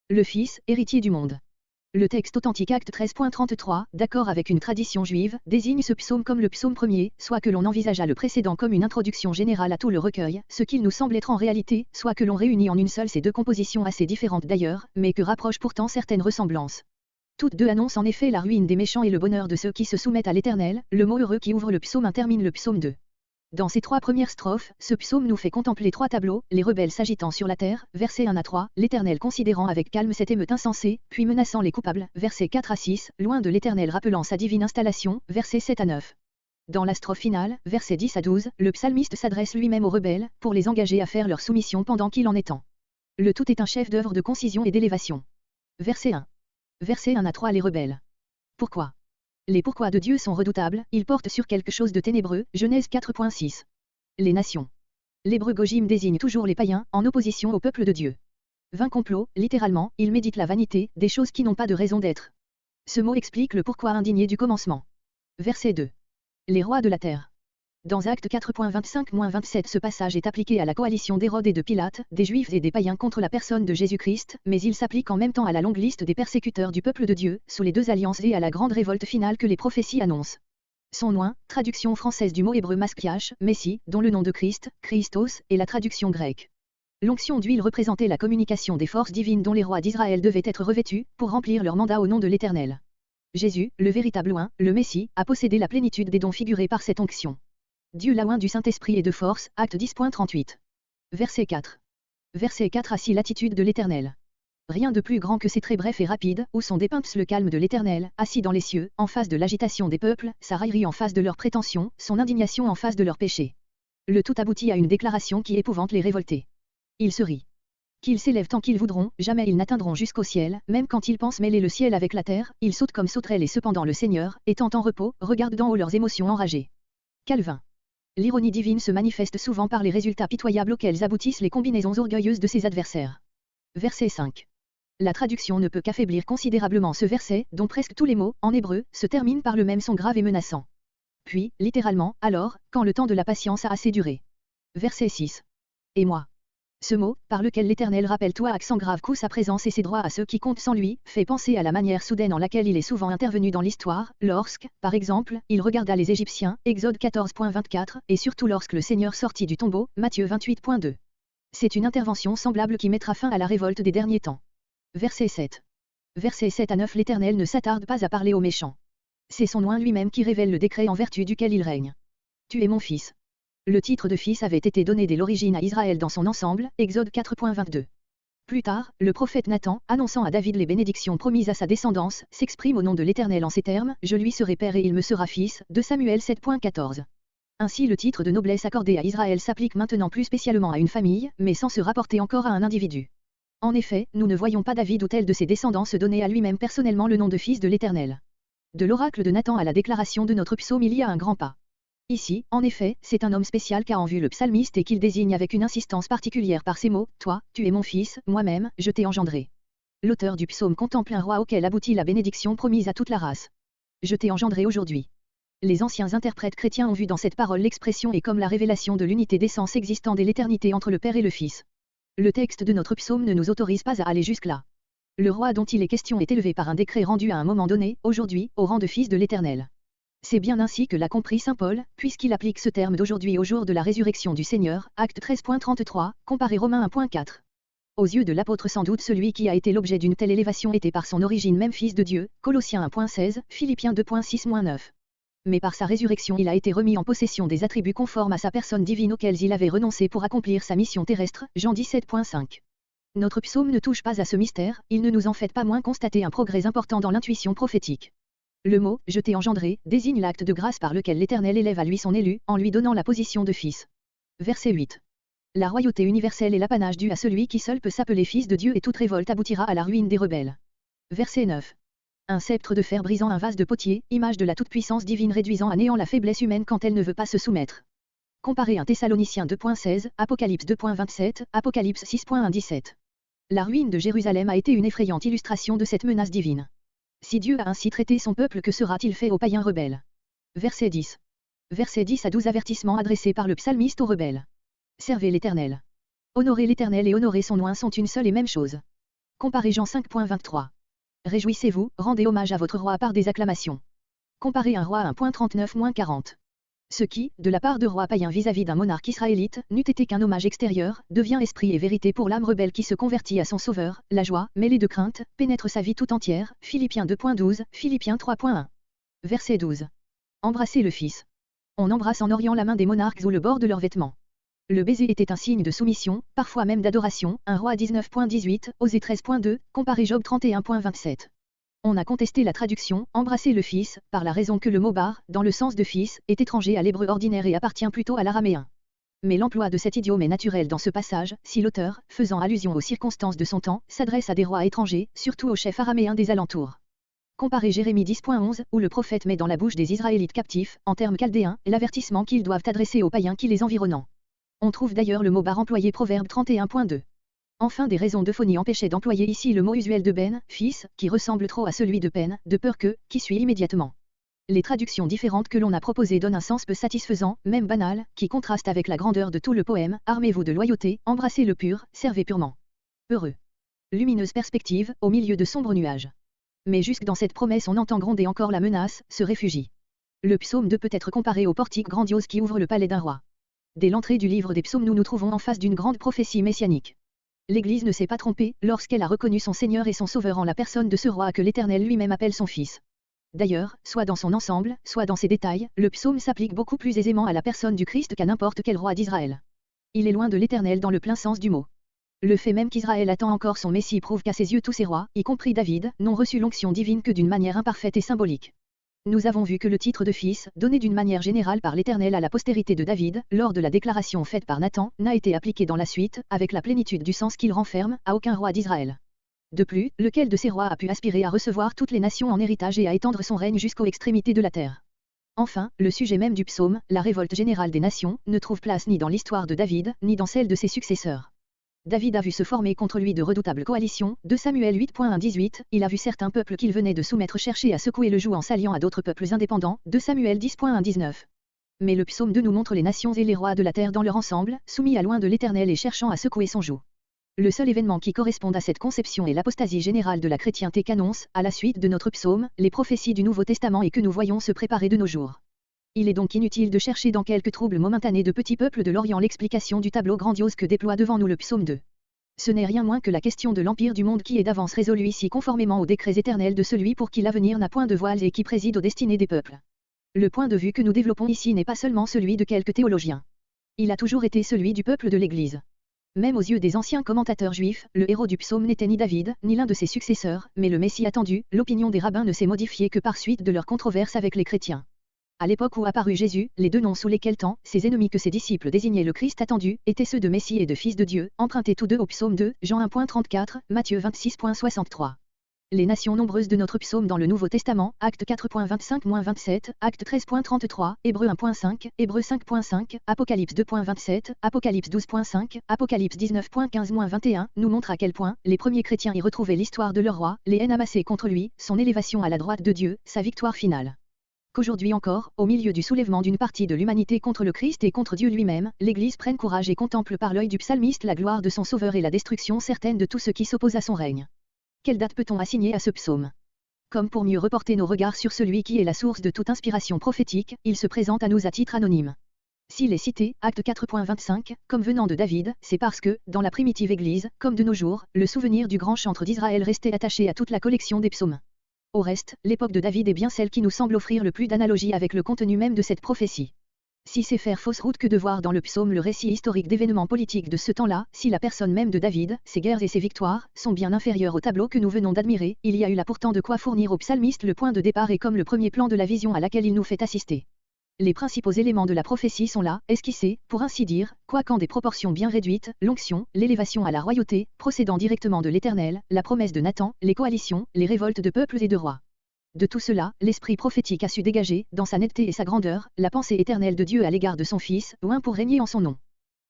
Le Fils, héritier du monde. Le texte authentique Acte 13.33, d'accord avec une tradition juive, désigne ce psaume comme le psaume premier, soit que l'on envisagea le précédent comme une introduction générale à tout le recueil, ce qu'il nous semble être en réalité, soit que l'on réunit en une seule ces deux compositions assez différentes d'ailleurs, mais que rapprochent pourtant certaines ressemblances. Toutes deux annoncent en effet la ruine des méchants et le bonheur de ceux qui se soumettent à l'Éternel, le mot heureux qui ouvre le psaume 1 termine le psaume 2. Dans ces trois premières strophes, ce psaume nous fait contempler trois tableaux, les rebelles s'agitant sur la terre, versets 1 à 3, l'Éternel considérant avec calme cette émeute insensée, puis menaçant les coupables, versets 4 à 6, loin de l'Éternel rappelant sa divine installation, versets 7 à 9. Dans la strophe finale, versets 10 à 12, le psalmiste s'adresse lui-même aux rebelles, pour les engager à faire leur soumission pendant qu'il en est temps. Le tout est un chef-d'œuvre de concision et d'élévation. Verset 1. Verset 1 à 3 les rebelles. Pourquoi? Les pourquoi de Dieu sont redoutables, ils portent sur quelque chose de ténébreux, Genèse 4.6. Les nations. L'hébreu Gojim désigne toujours les païens, en opposition au peuple de Dieu. Vain complot, littéralement, il médite la vanité, des choses qui n'ont pas de raison d'être. Ce mot explique le pourquoi indigné du commencement. Verset 2. Les rois de la terre. Dans Acte 4.25-27 ce passage est appliqué à la coalition d'Hérode et de Pilate, des Juifs et des païens contre la personne de Jésus-Christ, mais il s'applique en même temps à la longue liste des persécuteurs du peuple de Dieu, sous les deux alliances et à la grande révolte finale que les prophéties annoncent. Son nom, traduction française du mot hébreu Maskiach, Messie, dont le nom de Christ, Christos, est la traduction grecque. L'onction d'huile représentait la communication des forces divines dont les rois d'Israël devaient être revêtus, pour remplir leur mandat au nom de l'Éternel. Jésus, le véritable oint, le Messie, a possédé la plénitude des dons figurés par cette onction. Dieu la oint du Saint-Esprit et de force, Acte 10.38. Verset 4. Verset 4 assis l'attitude de l'Éternel. Rien de plus grand que ces traits brefs et rapides, où sont dépeintes le calme de l'Éternel, assis dans les cieux, en face de l'agitation des peuples, sa raillerie en face de leurs prétentions, son indignation en face de leurs péchés. Le tout aboutit à une déclaration qui épouvante les révoltés. Il se rit. Qu'ils s'élèvent tant qu'ils voudront, jamais ils n'atteindront jusqu'au ciel, même quand ils pensent mêler le ciel avec la terre, ils sautent comme sauteraient les cependant le Seigneur, étant en repos, regardent d'en haut leurs émotions enragées. Calvin. L'ironie divine se manifeste souvent par les résultats pitoyables auxquels aboutissent les combinaisons orgueilleuses de ses adversaires. Verset 5. La traduction ne peut qu'affaiblir considérablement ce verset, dont presque tous les mots, en hébreu, se terminent par le même son grave et menaçant. Puis, littéralement, alors, quand le temps de la patience a assez duré. Verset 6. Et moi. Ce mot, par lequel l'Éternel rappelle toi accent grave coup sa présence et ses droits à ceux qui comptent sans lui, fait penser à la manière soudaine en laquelle il est souvent intervenu dans l'histoire, lorsque, par exemple, il regarda les Égyptiens, Exode 14.24, et surtout lorsque le Seigneur sortit du tombeau, Matthieu 28.2. C'est une intervention semblable qui mettra fin à la révolte des derniers temps. Verset 7. Verset 7 à 9 l'Éternel ne s'attarde pas à parler aux méchants. C'est son oint lui-même qui révèle le décret en vertu duquel il règne. Tu es mon fils. Le titre de fils avait été donné dès l'origine à Israël dans son ensemble, Exode 4.22. Plus tard, le prophète Nathan, annonçant à David les bénédictions promises à sa descendance, s'exprime au nom de l'Éternel en ces termes, « Je lui serai père et il me sera fils » de Samuel 7.14. Ainsi le titre de noblesse accordé à Israël s'applique maintenant plus spécialement à une famille, mais sans se rapporter encore à un individu. En effet, nous ne voyons pas David ou tel de ses descendants se donner à lui-même personnellement le nom de fils de l'Éternel. De l'oracle de Nathan à la déclaration de notre psaume il y a un grand pas. Ici, en effet, c'est un homme spécial qu'a en vue le psalmiste et qu'il désigne avec une insistance particulière par ces mots, « Toi, tu es mon fils, moi-même, je t'ai engendré ». L'auteur du psaume contemple un roi auquel aboutit la bénédiction promise à toute la race. « Je t'ai engendré aujourd'hui ». Les anciens interprètes chrétiens ont vu dans cette parole l'expression et comme la révélation de l'unité d'essence existant dès l'éternité entre le Père et le Fils. Le texte de notre psaume ne nous autorise pas à aller jusque-là. Le roi dont il est question est élevé par un décret rendu à un moment donné, aujourd'hui, au rang de fils de l'Éternel. C'est bien ainsi que l'a compris saint Paul, puisqu'il applique ce terme d'aujourd'hui au jour de la résurrection du Seigneur, Acte 13.33, comparé Romains 1.4. Aux yeux de l'apôtre sans doute celui qui a été l'objet d'une telle élévation était par son origine même fils de Dieu, Colossiens 1.16, Philippiens 2.6-9. Mais par sa résurrection il a été remis en possession des attributs conformes à sa personne divine auxquels il avait renoncé pour accomplir sa mission terrestre, Jean 17.5. Notre psaume ne touche pas à ce mystère, il ne nous en fait pas moins constater un progrès important dans l'intuition prophétique. Le mot « je t'ai engendré » désigne l'acte de grâce par lequel l'Éternel élève à lui son élu, en lui donnant la position de fils. Verset 8. La royauté universelle est l'apanage dû à celui qui seul peut s'appeler fils de Dieu et toute révolte aboutira à la ruine des rebelles. Verset 9. Un sceptre de fer brisant un vase de potier, image de la toute-puissance divine réduisant à néant la faiblesse humaine quand elle ne veut pas se soumettre. Comparé 1 Thessaloniciens 2.16, Apocalypse 2.27, Apocalypse 6.1-17. La ruine de Jérusalem a été une effrayante illustration de cette menace divine. Si Dieu a ainsi traité son peuple, que sera-t-il fait aux païens rebelles? Verset 10. Verset 10 à 12 avertissements adressés par le psalmiste aux rebelles. Servez l'Éternel. Honorer l'Éternel et honorer son oint sont une seule et même chose. Comparez Jean 5.23. Réjouissez-vous, rendez hommage à votre roi par des acclamations. Comparez un roi à 1.39-40. Ce qui, de la part de rois païens vis-à-vis d'un monarque israélite, n'eût été qu'un hommage extérieur, devient esprit et vérité pour l'âme rebelle qui se convertit à son sauveur, la joie, mêlée de crainte, pénètre sa vie tout entière. Philippiens 2.12, Philippiens 3.1. Verset 12. Embrassez le Fils. On embrasse en Orient la main des monarques ou le bord de leurs vêtements. Le baiser était un signe de soumission, parfois même d'adoration. Un roi 19.18, Osée 13.2, comparez Job 31.27. On a contesté la traduction « embrasser le Fils » par la raison que le mot bar, dans le sens de fils, est étranger à l'hébreu ordinaire et appartient plutôt à l'araméen. Mais l'emploi de cet idiome est naturel dans ce passage, si l'auteur, faisant allusion aux circonstances de son temps, s'adresse à des rois étrangers, surtout aux chefs araméens des alentours. Comparez Jérémie 10.11, où le prophète met dans la bouche des Israélites captifs, en termes chaldéens, l'avertissement qu'ils doivent adresser aux païens qui les environnent. On trouve d'ailleurs le mot bar employé Proverbe 31.2. Enfin, des raisons d'euphonie empêchaient d'employer ici le mot usuel de ben, fils, qui ressemble trop à celui de peine, de peur que, qui suit immédiatement. Les traductions différentes que l'on a proposées donnent un sens peu satisfaisant, même banal, qui contraste avec la grandeur de tout le poème. Armez-vous de loyauté, embrassez le pur, servez purement. Heureux. Lumineuse perspective, au milieu de sombres nuages. Mais jusque dans cette promesse on entend gronder encore la menace, se réfugie. Le psaume 2 peut être comparé au portique grandiose qui ouvre le palais d'un roi. Dès l'entrée du livre des psaumes nous nous trouvons en face d'une grande prophétie messianique. L'Église ne s'est pas trompée, lorsqu'elle a reconnu son Seigneur et son Sauveur en la personne de ce roi que l'Éternel lui-même appelle son Fils. D'ailleurs, soit dans son ensemble, soit dans ses détails, le psaume s'applique beaucoup plus aisément à la personne du Christ qu'à n'importe quel roi d'Israël. Il est loin de l'Éternel dans le plein sens du mot. Le fait même qu'Israël attend encore son Messie prouve qu'à ses yeux tous ses rois, y compris David, n'ont reçu l'onction divine que d'une manière imparfaite et symbolique. Nous avons vu que le titre de fils, donné d'une manière générale par l'Éternel à la postérité de David, lors de la déclaration faite par Nathan, n'a été appliqué dans la suite, avec la plénitude du sens qu'il renferme, à aucun roi d'Israël. De plus, lequel de ces rois a pu aspirer à recevoir toutes les nations en héritage et à étendre son règne jusqu'aux extrémités de la terre? Enfin, le sujet même du psaume, la révolte générale des nations, ne trouve place ni dans l'histoire de David, ni dans celle de ses successeurs. David a vu se former contre lui de redoutables coalitions. 2 Samuel 8.1-18, il a vu certains peuples qu'il venait de soumettre chercher à secouer le joug en s'alliant à d'autres peuples indépendants. 2 Samuel 10.1-19. Mais le psaume 2 nous montre les nations et les rois de la terre dans leur ensemble, soumis à loin de l'Éternel et cherchant à secouer son joug. Le seul événement qui corresponde à cette conception est l'apostasie générale de la chrétienté qu'annonce, à la suite de notre psaume, les prophéties du Nouveau Testament et que nous voyons se préparer de nos jours. Il est donc inutile de chercher dans quelques troubles momentanés de petits peuples de l'Orient l'explication du tableau grandiose que déploie devant nous le psaume 2. Ce n'est rien moins que la question de l'empire du monde qui est d'avance résolu ici conformément aux décrets éternels de celui pour qui l'avenir n'a point de voile et qui préside aux destinées des peuples. Le point de vue que nous développons ici n'est pas seulement celui de quelques théologiens. Il a toujours été celui du peuple de l'Église. Même aux yeux des anciens commentateurs juifs, le héros du psaume n'était ni David, ni l'un de ses successeurs, mais le Messie attendu. L'opinion des rabbins ne s'est modifiée que par suite de leur controverse avec les chrétiens. À l'époque où apparut Jésus, les deux noms sous lesquels tant, ses ennemis que ses disciples désignaient le Christ attendu, étaient ceux de Messie et de Fils de Dieu, empruntés tous deux au psaume 2, Jean 1.34, Matthieu 26.63. Les nations nombreuses de notre psaume dans le Nouveau Testament, Actes 4.25-27, Actes 13.33, Hébreux 1.5, Hébreux 5.5, Apocalypse 2.27, Apocalypse 12.5, Apocalypse 19.15-21, nous montrent à quel point les premiers chrétiens y retrouvaient l'histoire de leur roi, les haines amassées contre lui, son élévation à la droite de Dieu, sa victoire finale. Qu'aujourd'hui encore, au milieu du soulèvement d'une partie de l'humanité contre le Christ et contre Dieu lui-même, l'Église prenne courage et contemple par l'œil du psalmiste la gloire de son Sauveur et la destruction certaine de tout ce qui s'oppose à son règne. Quelle date peut-on assigner à ce psaume? Comme pour mieux reporter nos regards sur celui qui est la source de toute inspiration prophétique, il se présente à nous à titre anonyme. S'il est cité, Acte 4.25, comme venant de David, c'est parce que, dans la primitive Église, comme de nos jours, le souvenir du grand chantre d'Israël restait attaché à toute la collection des psaumes. Au reste, l'époque de David est bien celle qui nous semble offrir le plus d'analogie avec le contenu même de cette prophétie. Si c'est faire fausse route que de voir dans le psaume le récit historique d'événements politiques de ce temps-là, si la personne même de David, ses guerres et ses victoires, sont bien inférieures au tableau que nous venons d'admirer, il y a eu là pourtant de quoi fournir au psalmiste le point de départ et comme le premier plan de la vision à laquelle il nous fait assister. Les principaux éléments de la prophétie sont là, esquissés, pour ainsi dire, quoiqu'en des proportions bien réduites, l'onction, l'élévation à la royauté, procédant directement de l'Éternel, la promesse de Nathan, les coalitions, les révoltes de peuples et de rois. De tout cela, l'esprit prophétique a su dégager, dans sa netteté et sa grandeur, la pensée éternelle de Dieu à l'égard de son Fils, loin pour régner en son nom.